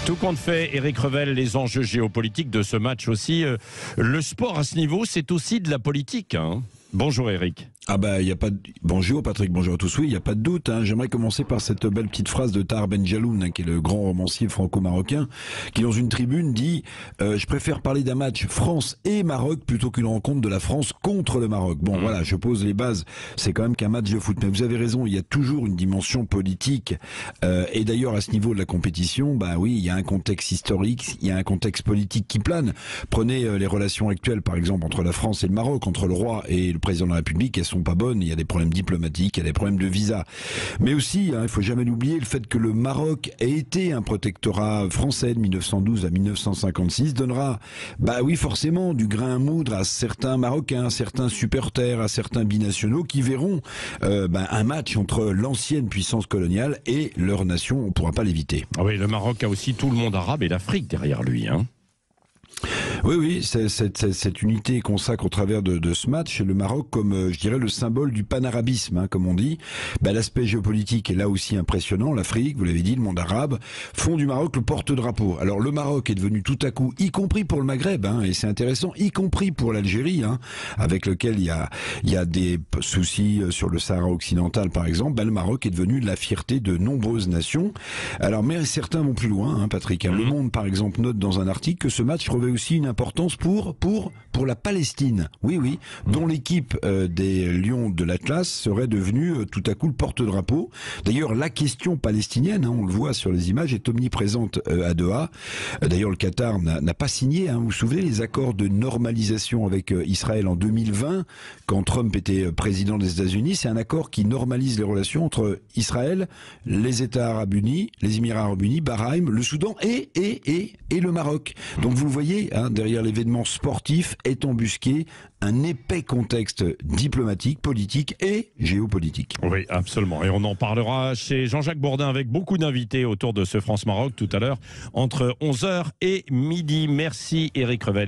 Tout compte fait, Éric Revel, les enjeux géopolitiques de ce match aussi. Le sport à ce niveau, c'est aussi de la politique. Hein. Bonjour Éric. Ah bah y a pas de... Bonjour Patrick, bonjour à tous. Oui, il y a pas de doute. J'aimerais commencer par cette belle petite phrase de Tahar Ben Jelloun, qui est le grand romancier franco-marocain, qui dans une tribune dit je préfère parler d'un match France et Maroc plutôt qu'une rencontre de la France contre le Maroc. Bon voilà, je pose les bases. C'est quand même qu'un match de foot. Mais vous avez raison, il y a toujours une dimension politique. Et d'ailleurs à ce niveau de la compétition, bah oui, il y a un contexte historique, il y a un contexte politique qui plane. Prenez les relations actuelles, par exemple entre la France et le Maroc, entre le roi et le président de la République. Elles sont pas bonnes, il y a des problèmes diplomatiques, il y a des problèmes de visa. Mais aussi, il faut jamais l'oublier, le fait que le Maroc ait été un protectorat français de 1912 à 1956 donnera, bah oui, forcément, du grain à moudre à certains Marocains, à certains supporters, à certains binationaux qui verront un match entre l'ancienne puissance coloniale et leur nation, on ne pourra pas l'éviter. Ah oui, le Maroc a aussi tout le monde arabe et l'Afrique derrière lui, hein. Oui, cette unité consacre au travers de ce match le Maroc comme, je dirais, le symbole du panarabisme, comme on dit. L'aspect géopolitique est là aussi impressionnant. L'Afrique, vous l'avez dit, le monde arabe, font du Maroc le porte-drapeau. Alors le Maroc est devenu tout à coup, y compris pour le Maghreb, et c'est intéressant, y compris pour l'Algérie, avec lequel il y a des soucis sur le Sahara occidental, par exemple. Le Maroc est devenu la fierté de nombreuses nations. Alors, mais certains vont plus loin, Patrick. Le Monde, par exemple, note dans un article que ce match revêt aussi une importance pour la Palestine. Oui, dont l'équipe des Lions de l'Atlas serait devenue tout à coup le porte-drapeau. D'ailleurs, la question palestinienne, on le voit sur les images, est omniprésente à Doha. D'ailleurs, le Qatar n'a pas signé, vous vous souvenez, les accords de normalisation avec Israël en 2020, quand Trump était président des États-Unis. C'est un accord qui normalise les relations entre Israël, les États arabes unis, les Émirats arabes unis, Bahreïn, le Soudan et le Maroc. Donc vous le voyez, derrière l'événement sportif est embusqué un épais contexte diplomatique, politique et géopolitique. Oui, absolument. Et on en parlera chez Jean-Jacques Bourdin avec beaucoup d'invités autour de ce France-Maroc tout à l'heure entre 11h et midi. Merci Éric Revel.